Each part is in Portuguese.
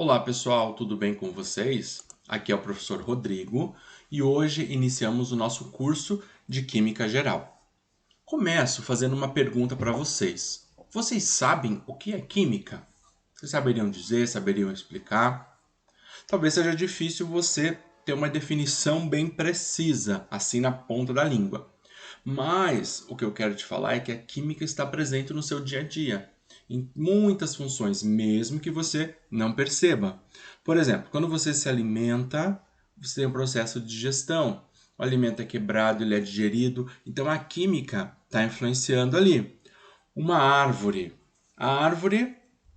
Olá pessoal, tudo bem com vocês? Aqui é o professor Rodrigo e hoje iniciamos o nosso curso de Química Geral. Começo fazendo uma pergunta para vocês. Vocês sabem o que é química? Vocês saberiam dizer, saberiam explicar? Talvez seja difícil você ter uma definição bem precisa, assim na ponta da língua. Mas o que eu quero te falar é que a química está presente no seu dia a dia, em muitas funções, mesmo que você não perceba. Por exemplo, quando você se alimenta, você tem um processo de digestão. O alimento é quebrado, ele é digerido, então a química está influenciando ali. Uma árvore. A árvore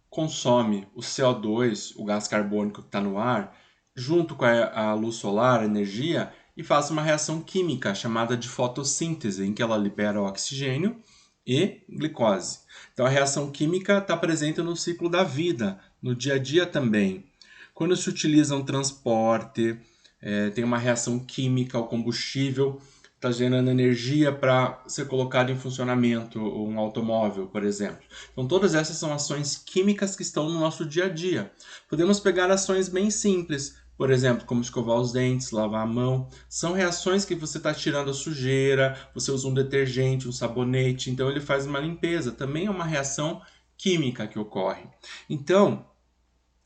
consome o CO2, o gás carbônico que está no ar, junto com a luz solar, a energia, e faz uma reação química chamada de fotossíntese, em que ela libera oxigênio e glicose. Então a reação química está presente no ciclo da vida, no dia a dia também. Quando se utiliza um transporte, tem uma reação química, o combustível está gerando energia para ser colocado em funcionamento um automóvel, por exemplo. Então, todas essas são ações químicas que estão no nosso dia a dia. Podemos pegar ações bem simples, por exemplo, como escovar os dentes, lavar a mão. São reações que você está tirando a sujeira, você usa um detergente, um sabonete, então ele faz uma limpeza. Também é uma reação química que ocorre. Então,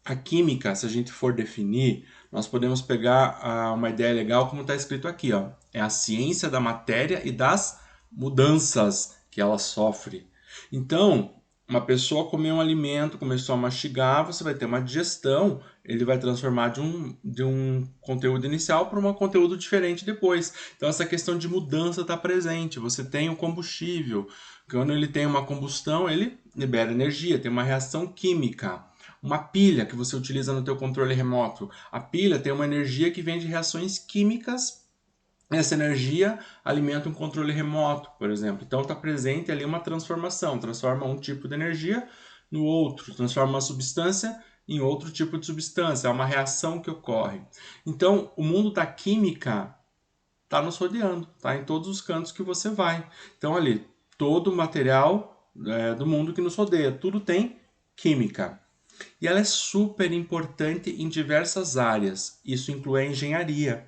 a química, se a gente for definir, nós podemos pegar uma ideia legal, como está escrito aqui, ó. É a ciência da matéria e das mudanças que ela sofre. Então, uma pessoa comeu um alimento, começou a mastigar, você vai ter uma digestão, ele vai transformar de um conteúdo inicial para um conteúdo diferente depois. Então, essa questão de mudança está presente. Você tem o combustível, quando ele tem uma combustão, ele libera energia, tem uma reação química. Uma pilha que você utiliza no teu controle remoto. A pilha tem uma energia que vem de reações químicas. Essa energia alimenta um controle remoto, por exemplo. Então está presente ali uma transformação. Transforma um tipo de energia no outro. Transforma uma substância em outro tipo de substância. É uma reação que ocorre. Então o mundo da química está nos rodeando. Está em todos os cantos que você vai. Então ali, todo o material do mundo que nos rodeia. Tudo tem química. E ela é super importante em diversas áreas. Isso inclui a engenharia.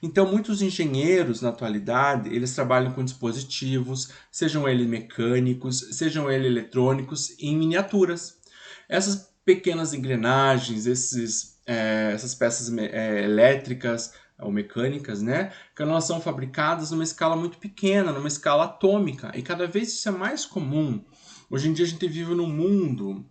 Então, muitos engenheiros na atualidade, eles trabalham com dispositivos, sejam eles mecânicos, sejam eles eletrônicos, em miniaturas. Essas pequenas engrenagens, essas peças elétricas ou mecânicas, né, que elas são fabricadas numa escala muito pequena, numa escala atômica, e cada vez isso é mais comum. Hoje em dia a gente vive num mundo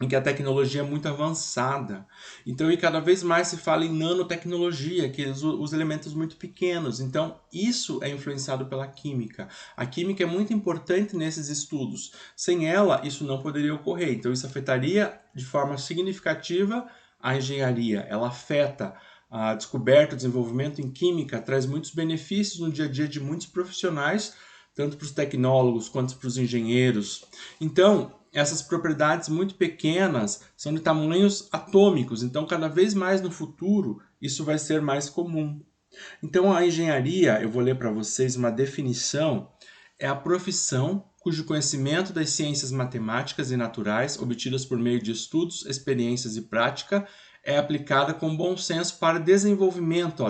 em que a tecnologia é muito avançada. Então, e cada vez mais se fala em nanotecnologia, que os elementos muito pequenos. Então, isso é influenciado pela química. A química é muito importante nesses estudos. Sem ela, isso não poderia ocorrer. Então, isso afetaria de forma significativa a engenharia. Ela afeta a descoberta, o desenvolvimento em química, traz muitos benefícios no dia a dia de muitos profissionais, tanto para os tecnólogos quanto para os engenheiros. Então, essas propriedades muito pequenas são de tamanhos atômicos, então cada vez mais no futuro isso vai ser mais comum. Então a engenharia, eu vou ler para vocês uma definição, é a profissão cujo conhecimento das ciências matemáticas e naturais, obtidas por meio de estudos, experiências e prática, é aplicada com bom senso para desenvolvimento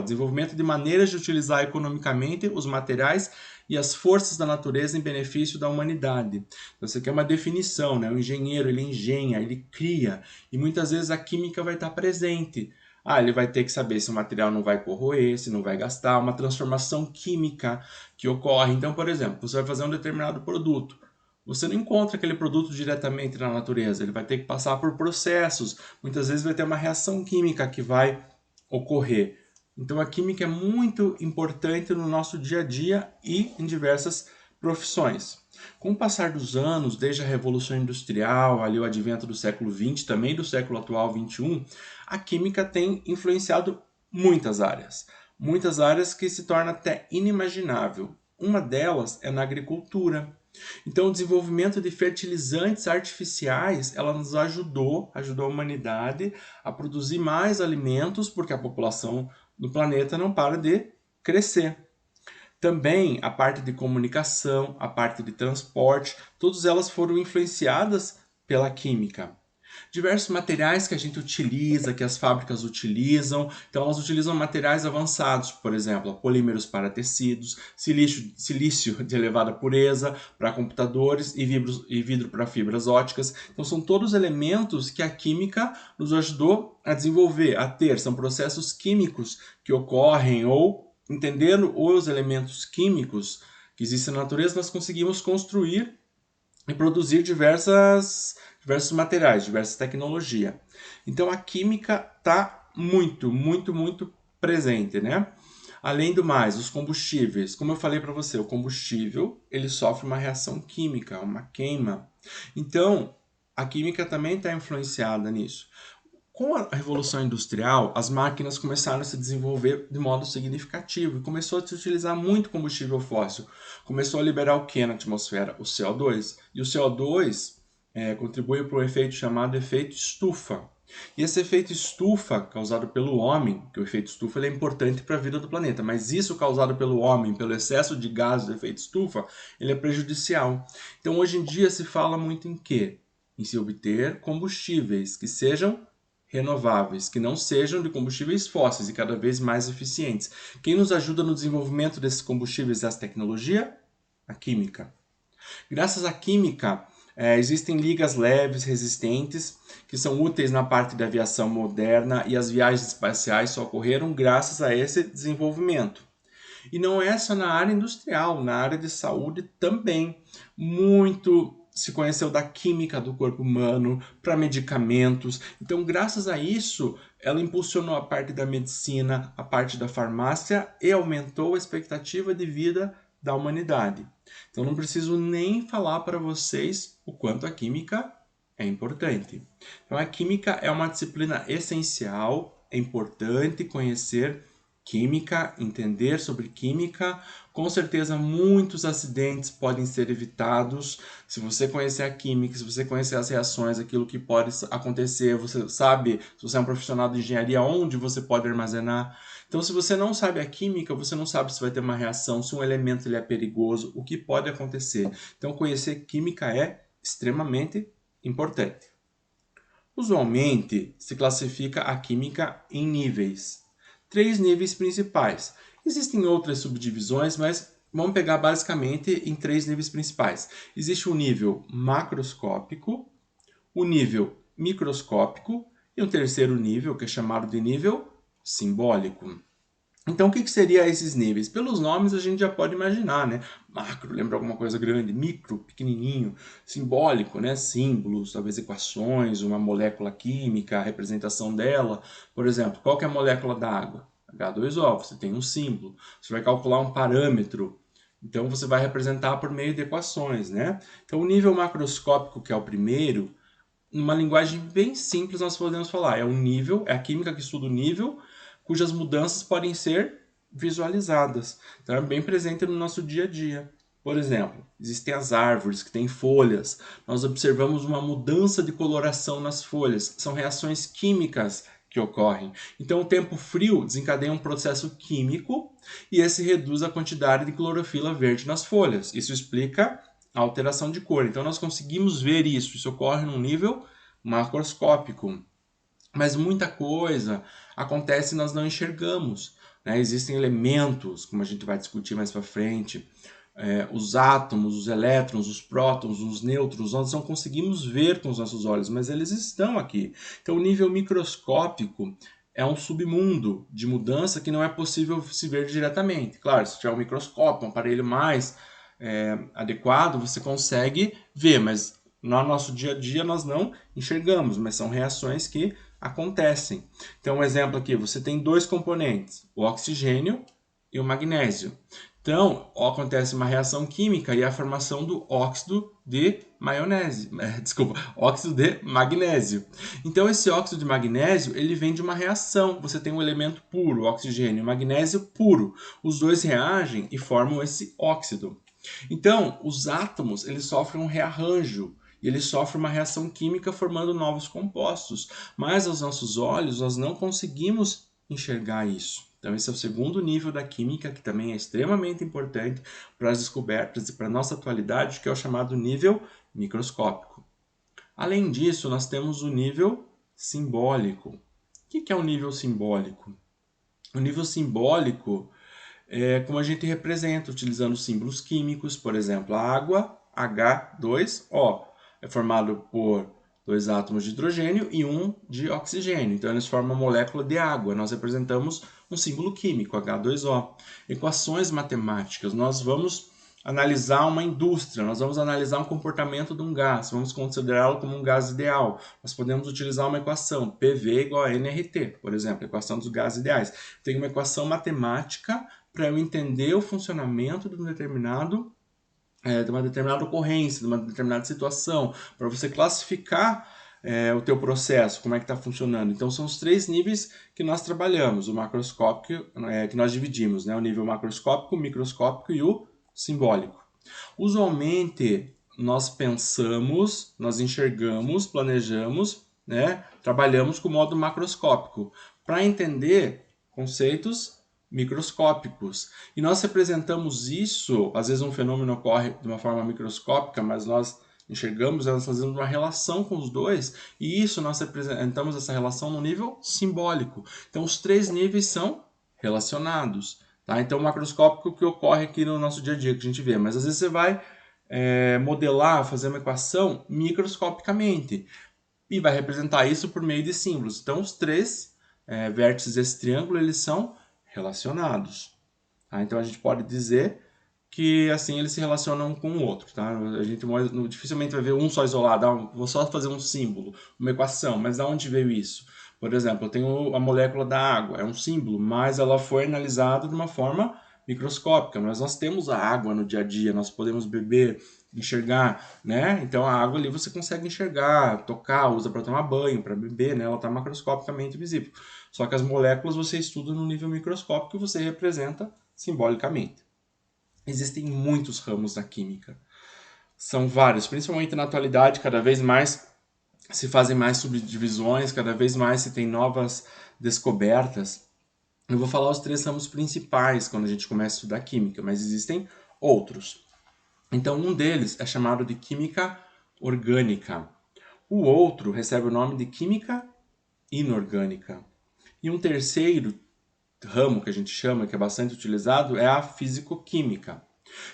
de maneiras de utilizar economicamente os materiais e as forças da natureza em benefício da humanidade. Então, isso aqui é uma definição, né? O engenheiro, ele engenha, ele cria, e muitas vezes a química vai estar presente. Ele vai ter que saber se o material não vai corroer, se não vai gastar, uma transformação química que ocorre. Então, por exemplo, você vai fazer um determinado produto. Você não encontra aquele produto diretamente na natureza, ele vai ter que passar por processos. Muitas vezes vai ter uma reação química que vai ocorrer. Então a química é muito importante no nosso dia a dia e em diversas profissões. Com o passar dos anos, desde a Revolução Industrial, ali o advento do século XX, também do século atual XXI, a química tem influenciado muitas áreas que se torna até inimaginável. Uma delas é na agricultura. Então, o desenvolvimento de fertilizantes artificiais, ela nos ajudou a humanidade a produzir mais alimentos, porque a população do planeta não para de crescer. Também a parte de comunicação, a parte de transporte, todas elas foram influenciadas pela química. Diversos materiais que a gente utiliza, que as fábricas utilizam. Então, elas utilizam materiais avançados, por exemplo, polímeros para tecidos, silício de elevada pureza para computadores e vidro para fibras óticas. Então, são todos elementos que a química nos ajudou a desenvolver, a ter. São processos químicos que ocorrem ou, entendendo os elementos químicos que existem na natureza, nós conseguimos construir e produzir diversos materiais, diversas tecnologias. Então a química está muito presente, né? Além do mais, os combustíveis. Como eu falei para você, o combustível ele sofre uma reação química, uma queima. Então a química também está influenciada nisso. Com a Revolução Industrial, as máquinas começaram a se desenvolver de modo significativo e começou a se utilizar muito combustível fóssil. Começou a liberar o que na atmosfera? O CO2. E o CO2 contribui para um efeito chamado efeito estufa. E esse efeito estufa, causado pelo homem, que o efeito estufa ele é importante para a vida do planeta, mas isso causado pelo homem, pelo excesso de gases do efeito estufa, ele é prejudicial. Então hoje em dia se fala muito em quê? Em se obter combustíveis que sejam renováveis, que não sejam de combustíveis fósseis e cada vez mais eficientes. Quem nos ajuda no desenvolvimento desses combustíveis e dessa tecnologia? A química. Graças à química, existem ligas leves, resistentes, que são úteis na parte da aviação moderna e as viagens espaciais só ocorreram graças a esse desenvolvimento. E não é só na área industrial, na área de saúde também. Muito se conheceu da química do corpo humano para medicamentos. Então, graças a isso, ela impulsionou a parte da medicina, a parte da farmácia e aumentou a expectativa de vida da humanidade. Então, não preciso nem falar para vocês o quanto a química é importante. Então, a química é uma disciplina essencial, é importante conhecer química, entender sobre química. Com certeza muitos acidentes podem ser evitados se você conhecer a química, se você conhecer as reações, aquilo que pode acontecer, você sabe, se você é um profissional de engenharia, onde você pode armazenar. Então, se você não sabe a química, você não sabe se vai ter uma reação, se um elemento ele é perigoso, o que pode acontecer. Então, conhecer química é extremamente importante. Usualmente, se classifica a química em níveis. 3 níveis principais. Existem outras subdivisões, mas vamos pegar basicamente em 3 níveis principais. Existe o nível macroscópico, o nível microscópico e um terceiro nível, que é chamado de nível simbólico. Então, o que seriam esses níveis? Pelos nomes a gente já pode imaginar, né? Macro lembra alguma coisa grande, micro, pequenininho, simbólico, né? Símbolos, talvez equações, uma molécula química, a representação dela. Por exemplo, qual que é a molécula da água? H2O, você tem um símbolo. Você vai calcular um parâmetro, então você vai representar por meio de equações, né? Então, o nível macroscópico, que é o primeiro, numa linguagem bem simples nós podemos falar, é um nível, é a química que estuda o nível, cujas mudanças podem ser visualizadas. Então é bem presente no nosso dia a dia. Por exemplo, existem as árvores que têm folhas. Nós observamos uma mudança de coloração nas folhas. São reações químicas que ocorrem. Então o tempo frio desencadeia um processo químico e esse reduz a quantidade de clorofila verde nas folhas. Isso explica a alteração de cor. Então nós conseguimos ver isso. Isso ocorre num nível macroscópico. Mas muita coisa acontece e nós não enxergamos, né? Existem elementos, como a gente vai discutir mais para frente, os átomos, os elétrons, os prótons, os nêutrons, nós não conseguimos ver com os nossos olhos, mas eles estão aqui. Então, o nível microscópico é um submundo de mudança que não é possível se ver diretamente. Claro, se tiver um microscópio, um aparelho mais adequado, você consegue ver, mas no nosso dia a dia nós não enxergamos, mas são reações que acontecem. Então, um exemplo aqui, você tem 2 componentes, o oxigênio e o magnésio. Então, acontece uma reação química e a formação do óxido de óxido de magnésio. Então, esse óxido de magnésio, ele vem de uma reação. Você tem um elemento puro, oxigênio, e magnésio puro. Os dois reagem e formam esse óxido. Então, os átomos, eles sofrem um rearranjo. E ele sofre uma reação química formando novos compostos. Mas aos nossos olhos, nós não conseguimos enxergar isso. Então, esse é o segundo nível da química, que também é extremamente importante para as descobertas e para a nossa atualidade, que é o chamado nível microscópico. Além disso, nós temos o nível simbólico. O que é o nível simbólico? O nível simbólico é como a gente representa, utilizando símbolos químicos, por exemplo, a água, H2O, é formado por 2 átomos de hidrogênio e 1 de oxigênio. Então, eles formam a molécula de água. Nós representamos um símbolo químico, H2O. Equações matemáticas. Nós vamos analisar uma indústria, nós vamos analisar um comportamento de um gás, vamos considerá-lo como um gás ideal. Nós podemos utilizar uma equação, PV igual a nRT, por exemplo, a equação dos gases ideais. Tem uma equação matemática para eu entender o funcionamento de de uma determinada ocorrência, de uma determinada situação, para você classificar o teu processo, como é que está funcionando. Então, são os 3 níveis que nós trabalhamos, o macroscópico, que nós dividimos, né? O nível macroscópico, o microscópico e o simbólico. Usualmente, nós pensamos, nós enxergamos, planejamos, né? Trabalhamos com o modo macroscópico, para entender conceitos microscópicos. E nós representamos isso, às vezes um fenômeno ocorre de uma forma microscópica, mas nós enxergamos, nós fazemos uma relação com os dois, e isso nós representamos essa relação no nível simbólico. Então, os 3 níveis são relacionados. Tá? Então, o macroscópico que ocorre aqui no nosso dia a dia, que a gente vê, mas às vezes você vai modelar, fazer uma equação microscopicamente, e vai representar isso por meio de símbolos. Então, os 3 vértices desse triângulo, eles são relacionados. Tá? Então, a gente pode dizer que assim eles se relacionam um com o outro. Tá? A gente dificilmente vai ver um só isolado. Vou só fazer um símbolo, uma equação, mas de onde veio isso? Por exemplo, eu tenho a molécula da água, é um símbolo, mas ela foi analisada de uma forma microscópica. Mas nós temos a água no dia a dia, nós podemos beber, enxergar, né? Então a água ali você consegue enxergar, tocar, usa para tomar banho, para beber, né? Ela está macroscopicamente visível. Só que as moléculas você estuda no nível microscópico e você representa simbolicamente. Existem muitos ramos da química. São vários, principalmente na atualidade, cada vez mais se fazem mais subdivisões, cada vez mais se tem novas descobertas. Eu vou falar os 3 ramos principais quando a gente começa a estudar química, mas existem outros. Então, um deles é chamado de química orgânica. O outro recebe o nome de química inorgânica. E um terceiro ramo que a gente chama, que é bastante utilizado, é a físico-química.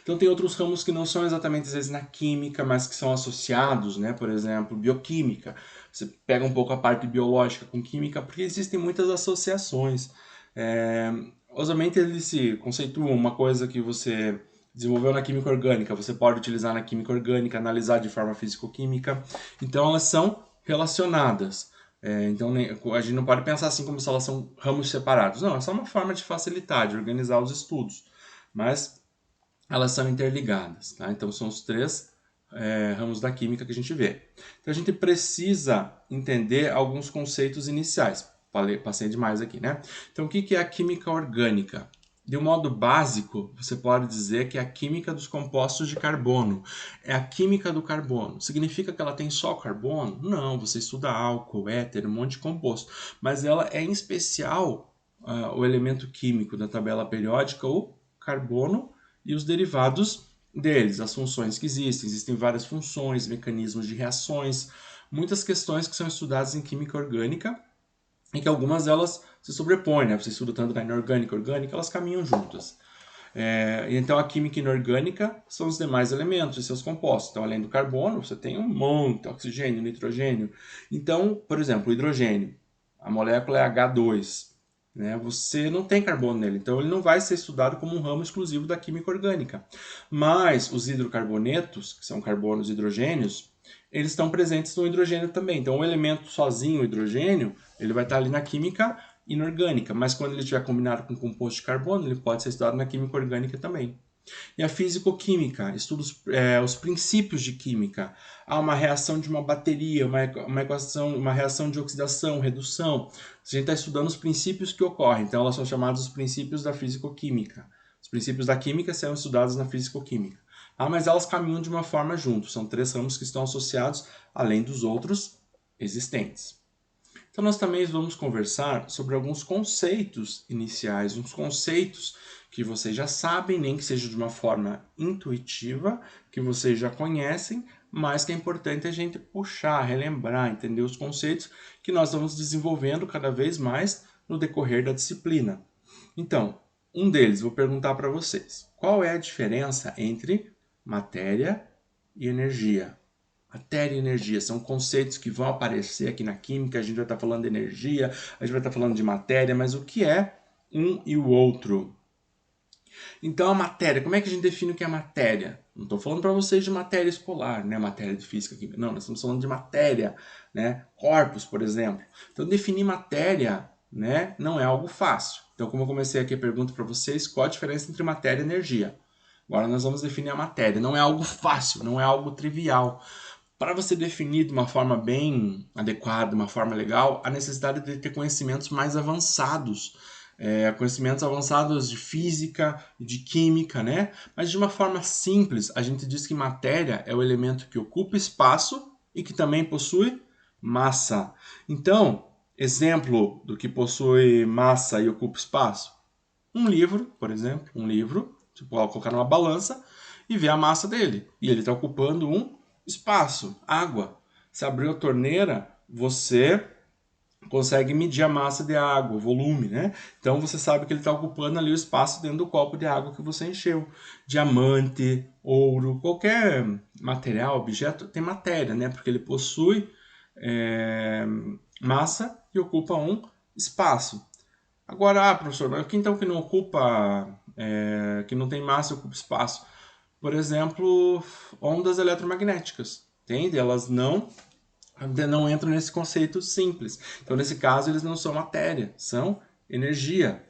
Então tem outros ramos que não são exatamente às vezes na química, mas que são associados, né? Por exemplo, bioquímica. Você pega um pouco a parte biológica com química, porque existem muitas associações. Usualmente eles se conceituam uma coisa que você desenvolveu na química orgânica, você pode utilizar na química orgânica, analisar de forma físico-química. Então elas são relacionadas. Então a gente não pode pensar assim como se elas são ramos separados. Não, é só uma forma de facilitar, de organizar os estudos. Mas elas são interligadas. Tá? Então são os 3 ramos da química que a gente vê. Então a gente precisa entender alguns conceitos iniciais. Passei demais aqui, né? Então o que é a química orgânica? De um modo básico, você pode dizer que é a química dos compostos de carbono. É a química do carbono. Significa que ela tem só carbono? Não, você estuda álcool, éter, um monte de composto. Mas ela é em especial o elemento químico da tabela periódica, o carbono e os derivados deles, as funções que existem. Existem várias funções, mecanismos de reações, muitas questões que são estudadas em química orgânica, em que algumas delas se sobrepõem, né? Você estuda tanto na inorgânica e orgânica, elas caminham juntas. Então a química inorgânica são os demais elementos e seus compostos. Então, além do carbono, você tem um monte, oxigênio, nitrogênio. Então, por exemplo, o hidrogênio, a molécula é H2. Né? Você não tem carbono nele, então ele não vai ser estudado como um ramo exclusivo da química orgânica. Mas os hidrocarbonetos, que são carbonos e hidrogênios, eles estão presentes no hidrogênio também. Então o elemento sozinho, o hidrogênio, ele vai estar ali na química inorgânica, mas quando ele estiver combinado com composto de carbono, ele pode ser estudado na química orgânica também. E a físico-química, estuda os princípios de química. Há uma reação de uma bateria, uma equação, uma reação de oxidação, redução. A gente está estudando os princípios que ocorrem, então elas são chamadas os princípios da físico-química. Os princípios da química são estudados na físico-química. Mas elas caminham de uma forma junto, são 3 ramos que estão associados, além dos outros existentes. Então nós também vamos conversar sobre alguns conceitos iniciais, uns conceitos que vocês já sabem, nem que seja de uma forma intuitiva, que vocês já conhecem, mas que é importante a gente puxar, relembrar, entender os conceitos que nós vamos desenvolvendo cada vez mais no decorrer da disciplina. Então, um deles, vou perguntar para vocês. Qual é a diferença entre matéria e energia? Matéria e energia são conceitos que vão aparecer aqui na química, a gente vai estar falando de energia, a gente vai estar falando de matéria, mas o que é um e o outro? Então a matéria, como é que a gente define o que é matéria? Não estou falando para vocês de matéria escolar, né? Matéria de física, química. Não, nós estamos falando de matéria, né? Corpos, por exemplo. Então definir matéria, né, não é algo fácil. Então, como eu comecei aqui a pergunta para vocês, qual a diferença entre matéria e energia? Agora nós vamos definir a matéria. Não é algo fácil, não é algo trivial. Para você definir de uma forma bem adequada, de uma forma legal, a necessidade de ter conhecimentos mais avançados, conhecimentos avançados de física e de química, né? Mas de uma forma simples, a gente diz que matéria é o elemento que ocupa espaço e que também possui massa. Então, exemplo do que possui massa e ocupa espaço. Um livro, por exemplo, você pode colocar numa balança e ver a massa dele. E ele está ocupando um espaço, água. Se abrir a torneira, você consegue medir a massa de água, o volume, né? Então você sabe que ele está ocupando ali o espaço dentro do copo de água que você encheu. Diamante, ouro, qualquer material, objeto tem matéria, né? Porque ele possui massa e ocupa um espaço. Agora, professor, mas então que não ocupa, que não tem massa e ocupa espaço? Por exemplo, ondas eletromagnéticas, entende? Elas não entram nesse conceito simples. Então, nesse caso, eles não são matéria, são energia.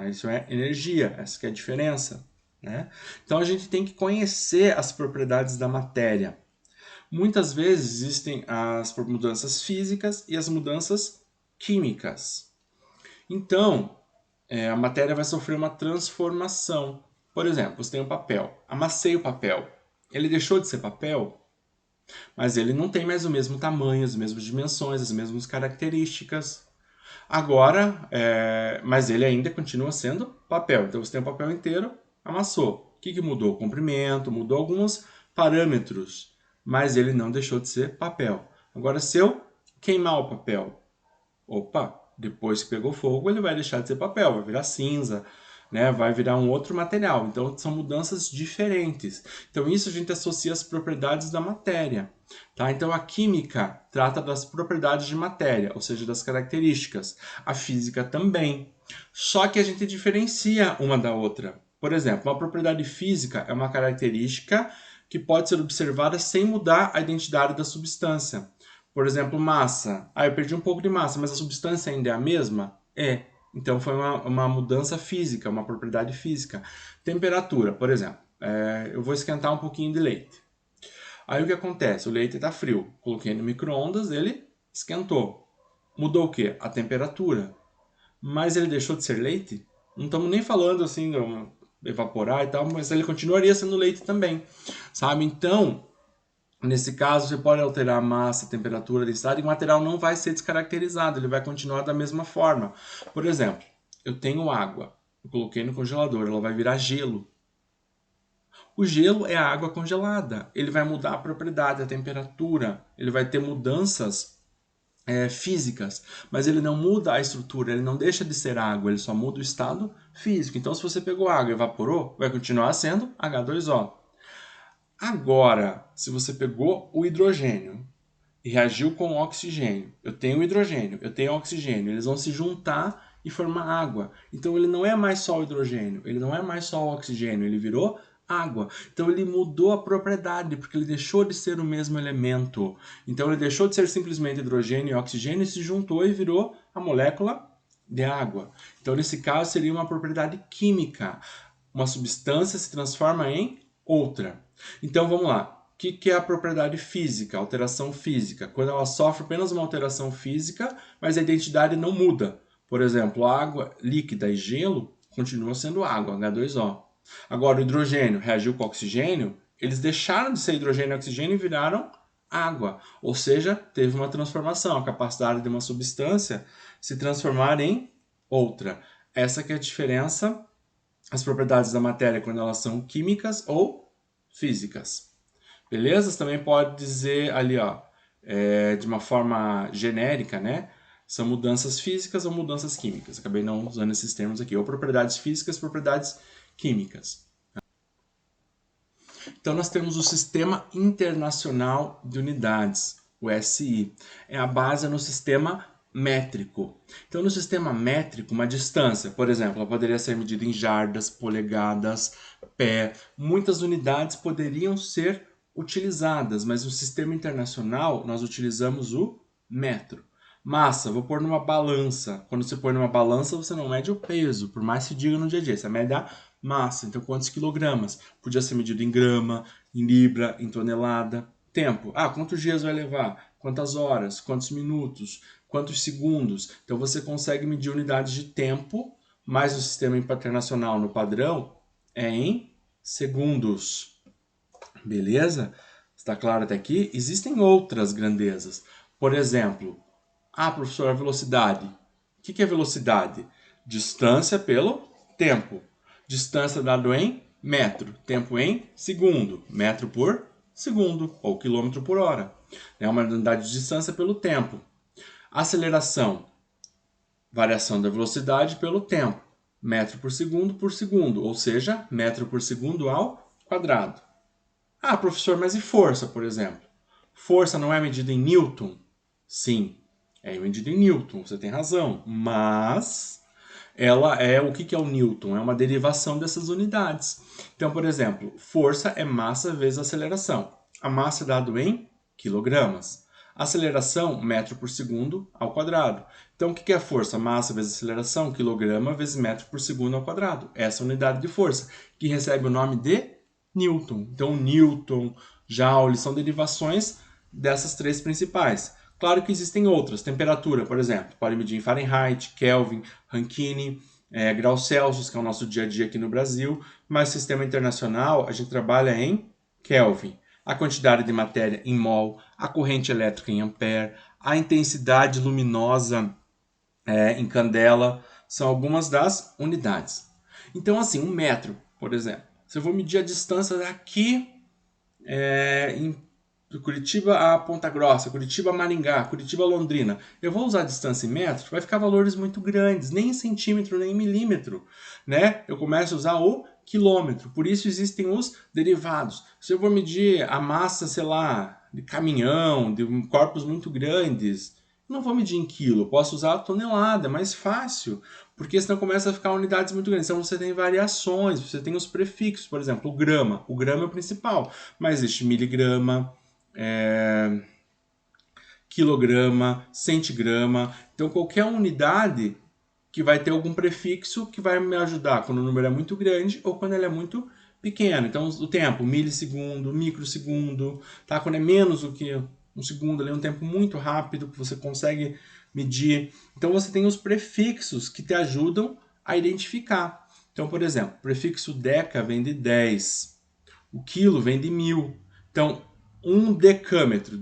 Isso é energia, essa que é a diferença, né? Então, a gente tem que conhecer as propriedades da matéria. Muitas vezes existem as mudanças físicas e as mudanças químicas. Então, a matéria vai sofrer uma transformação. Por exemplo, você tem um papel. Amassei o papel. Ele deixou de ser papel, mas ele não tem mais o mesmo tamanho, as mesmas dimensões, as mesmas características. Agora, mas ele ainda continua sendo papel. Então você tem o papel inteiro, amassou. O que mudou? O comprimento, mudou alguns parâmetros, mas ele não deixou de ser papel. Agora, se eu queimar o papel, opa, depois que pegou fogo, ele vai deixar de ser papel, vai virar cinza, né? Vai virar um outro material. Então, são mudanças diferentes. Então, isso a gente associa às propriedades da matéria. Tá? Então, a química trata das propriedades de matéria, ou seja, das características. A física também. Só que a gente diferencia uma da outra. Por exemplo, uma propriedade física é uma característica que pode ser observada sem mudar a identidade da substância. Por exemplo, massa. Eu perdi um pouco de massa, mas a substância ainda é a mesma? É. Então foi uma mudança física, uma propriedade física. Temperatura, por exemplo. Eu vou esquentar um pouquinho de leite. Aí o que acontece? O leite está frio. Coloquei no micro-ondas, ele esquentou. Mudou o quê? A temperatura. Mas ele deixou de ser leite? Não estamos nem falando assim de evaporar e tal, mas ele continuaria sendo leite também. Sabe? Então, nesse caso, você pode alterar a massa, a temperatura, a densidade, e o material não vai ser descaracterizado, ele vai continuar da mesma forma. Por exemplo, eu tenho água, eu coloquei no congelador, ela vai virar gelo. O gelo é a água congelada, ele vai mudar a propriedade, a temperatura, ele vai ter mudanças físicas, mas ele não muda a estrutura, ele não deixa de ser água, ele só muda o estado físico. Então, se você pegou água e evaporou, vai continuar sendo H2O. Agora, se você pegou o hidrogênio e reagiu com o oxigênio, eu tenho hidrogênio, eu tenho oxigênio, eles vão se juntar e formar água. Então ele não é mais só o hidrogênio, ele não é mais só o oxigênio, ele virou água. Então ele mudou a propriedade, porque ele deixou de ser o mesmo elemento. Então ele deixou de ser simplesmente hidrogênio e oxigênio e se juntou e virou a molécula de água. Então nesse caso seria uma propriedade química. Uma substância se transforma em outra. Então vamos lá. O que é a propriedade física, a alteração física? Quando ela sofre apenas uma alteração física, mas a identidade não muda. Por exemplo, água líquida e gelo continua sendo água, H2O. Agora, o hidrogênio reagiu com o oxigênio, eles deixaram de ser hidrogênio e oxigênio e viraram água. Ou seja, teve uma transformação, a capacidade de uma substância se transformar em outra. Essa que é a diferença, as propriedades da matéria quando elas são químicas ou físicas. Beleza? Você também pode dizer ali, ó, de uma forma genérica, né? São mudanças físicas ou mudanças químicas. Acabei não usando esses termos aqui. Ou propriedades físicas, propriedades químicas. Então, nós temos o Sistema Internacional de Unidades, o SI. É a base no sistema métrico. Então, no sistema métrico, uma distância, por exemplo, ela poderia ser medida em jardas, polegadas, pé. Muitas unidades poderiam ser utilizadas, mas no sistema internacional nós utilizamos o metro. Massa, vou pôr numa balança. Quando você põe numa balança, você não mede o peso, por mais que diga no dia a dia, você mede a massa. Então, quantos quilogramas? Podia ser medido em grama, em libra, em tonelada. Tempo. Quantos dias vai levar? Quantas horas? Quantos minutos? Quantos segundos? Então, você consegue medir unidades de tempo, mas no sistema internacional, no padrão, é em segundos. Beleza? Está claro até aqui? Existem outras grandezas. Por exemplo, professor, a velocidade. O que é velocidade? Distância pelo tempo. Distância dado em metro. Tempo em segundo. Metro por segundo. Ou quilômetro por hora. É uma unidade de distância pelo tempo. Aceleração. Variação da velocidade pelo tempo. Metro por segundo. Ou seja, metro por segundo ao quadrado. Professor, mas e força, por exemplo? Força não é medida em Newton? Sim, é medida em Newton, você tem razão. Mas ela é o que é o Newton? É uma derivação dessas unidades. Então, por exemplo, força é massa vezes aceleração. A massa é dado em quilogramas. Aceleração, metro por segundo ao quadrado. Então, o que é força? Massa vezes aceleração, quilograma vezes metro por segundo ao quadrado. Essa é a unidade de força, que recebe o nome de Newton. Então, Newton, Joule são derivações dessas três principais. Claro que existem outras. Temperatura, por exemplo, pode medir em Fahrenheit, Kelvin, Rankine, graus Celsius, que é o nosso dia a dia aqui no Brasil. Mas no sistema internacional, a gente trabalha em Kelvin. A quantidade de matéria em mol, a corrente elétrica em ampere, a intensidade luminosa em candela, são algumas das unidades. Então, assim, um metro, por exemplo. Se eu vou medir a distância daqui de Curitiba a Ponta Grossa, Curitiba a Maringá, Curitiba a Londrina, eu vou usar a distância em metro, vai ficar valores muito grandes, nem em centímetro, nem em milímetro, né? Eu começo a usar o quilômetro, por isso existem os derivados. Se eu vou medir a massa, sei lá, de caminhão, de corpos muito grandes, não vou medir em quilo, posso usar a tonelada, é mais fácil, porque senão começa a ficar unidades muito grandes. Então você tem variações, você tem os prefixos, por exemplo, o grama é o principal, mas existe miligrama, quilograma, centigrama. Então, qualquer unidade que vai ter algum prefixo que vai me ajudar quando o número é muito grande ou quando ele é muito pequeno. Então, o tempo, milissegundo, microsegundo, tá? Quando é menos do que um segundo, ali é um tempo muito rápido que você consegue medir. Então, você tem os prefixos que te ajudam a identificar. Então, por exemplo, o prefixo deca vem de 10, o quilo vem de 1000. Então, um decâmetro,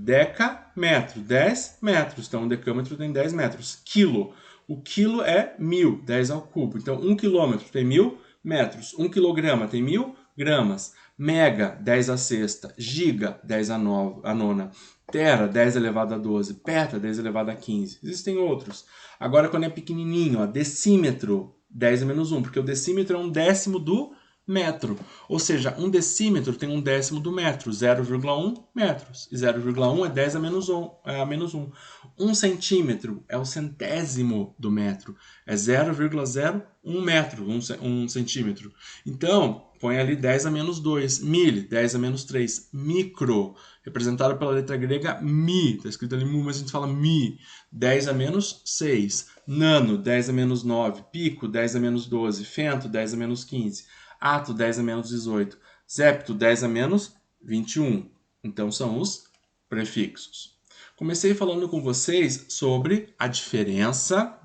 metro, 10 metros. Então, um decâmetro tem 10 metros. Quilo. O quilo é 1000, 10 ao cubo. Então, 1 quilômetro tem 1000 metros. 1 quilograma tem 1000 gramas. Mega, 10 a sexta. Giga, 10 a nona. Tera, 10 elevado a 12. Peta, 10 elevado a 15. Existem outros. Agora, quando é pequenininho, ó, decímetro, 10 a menos 1. Porque o decímetro é um décimo do metro. Ou seja, um decímetro tem um décimo do metro, 0,1 metros. E 0,1 é 10 a menos 1. Um centímetro é o centésimo do metro. É 0,01 metro, um centímetro. Então, põe ali 10 a menos 2. Mil, 10 a menos 3. Micro, representado pela letra grega mi. Está escrito ali mu, mas a gente fala mi. 10 a menos 6. Nano, 10 a menos 9. Pico, 10 a menos 12. Fento, 10 a menos 15. Ato, 10 a menos 18. Septo, 10 a menos 21. Então, são os prefixos. Comecei falando com vocês sobre a diferença.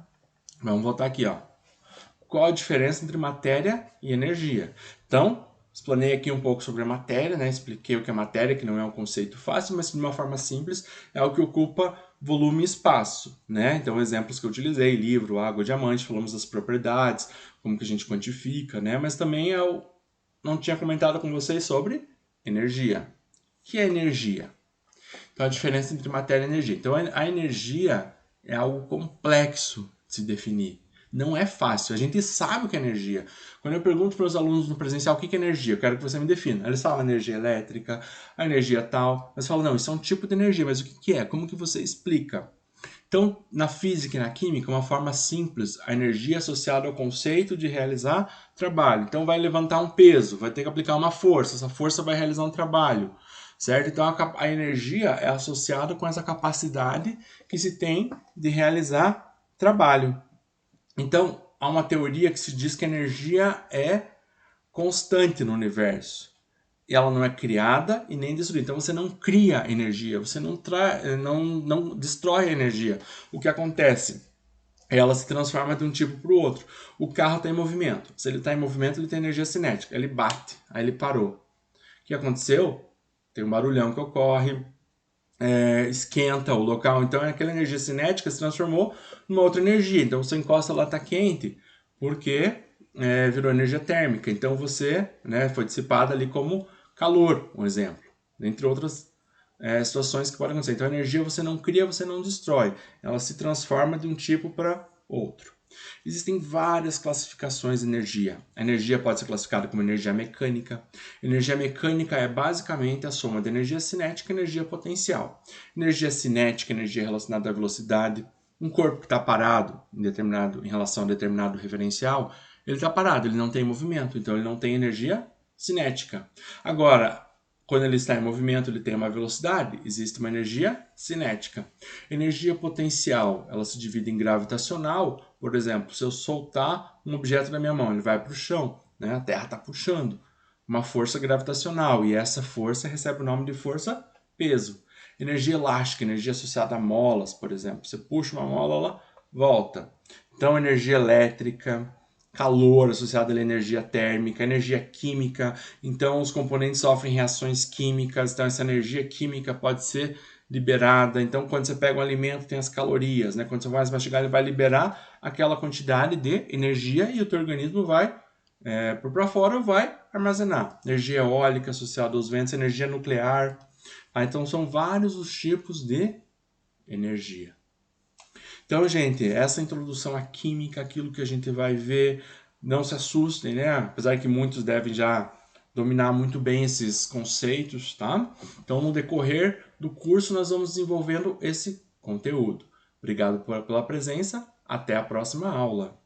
Vamos voltar aqui, ó. Qual a diferença entre matéria e energia? Então, explanei aqui um pouco sobre a matéria, né? Expliquei o que é matéria, que não é um conceito fácil, mas de uma forma simples é o que ocupa volume e espaço, né? Então, exemplos que eu utilizei, livro, água, diamante, falamos das propriedades, como que a gente quantifica, né? Mas também eu não tinha comentado com vocês sobre energia. que é energia? Então, a diferença entre matéria e energia. Então, a energia é algo complexo de se definir. Não é fácil. A gente sabe o que é energia. Quando eu pergunto para os alunos no presencial o que é energia, eu quero que você me defina. Eles falam energia elétrica, a energia tal. Mas falam, não, isso é um tipo de energia. Mas o que é? Como que você explica? Então, na física e na química, uma forma simples, a energia é associada ao conceito de realizar trabalho. Então, vai levantar um peso, vai ter que aplicar uma força, essa força vai realizar um trabalho, certo? Então, a energia é associada com essa capacidade que se tem de realizar trabalho. Então, há uma teoria que se diz que a energia é constante no universo. Ela não é criada e nem destruída. Então você não cria energia, você não destrói a energia. O que acontece? Ela se transforma de um tipo para o outro. O carro está em movimento. Se ele está em movimento, ele tem energia cinética. Ele bate, aí ele parou. O que aconteceu? Tem um barulhão que ocorre, esquenta o local. Então aquela energia cinética se transformou numa outra energia. Então você encosta lá, está quente, porque virou energia térmica. Então você foi dissipada ali como calor, um exemplo, entre outras situações que podem acontecer. Então a energia você não cria, você não destrói, ela se transforma de um tipo para outro. Existem várias classificações de energia. A energia pode ser classificada como energia mecânica. Energia mecânica é basicamente a soma de energia cinética e energia potencial. Energia cinética, energia relacionada à velocidade. Um corpo que está parado em relação a determinado referencial, ele está parado, ele não tem movimento, então ele não tem energia cinética. Agora, quando ele está em movimento, ele tem uma velocidade, existe uma energia cinética. Energia potencial, ela se divide em gravitacional. Por exemplo, se eu soltar um objeto da minha mão, ele vai para o chão, né? A Terra está puxando uma força gravitacional e essa força recebe o nome de força peso. Energia elástica, energia associada a molas, por exemplo. Você puxa uma mola, ela volta. Então, energia elétrica, calor associado à energia térmica, energia química. Então, os componentes sofrem reações químicas. Então, essa energia química pode ser liberada. Então, quando você pega um alimento, tem as calorias, né? Quando você vai mastigar, ele vai liberar aquela quantidade de energia e o teu organismo vai para fora, vai armazenar. Energia eólica associada aos ventos, energia nuclear. Então, são vários os tipos de energia. Então, gente, essa introdução à química, aquilo que a gente vai ver, não se assustem, né? Apesar que muitos devem já dominar muito bem esses conceitos, tá? Então, no decorrer do curso, nós vamos desenvolvendo esse conteúdo. Obrigado pela presença, até a próxima aula.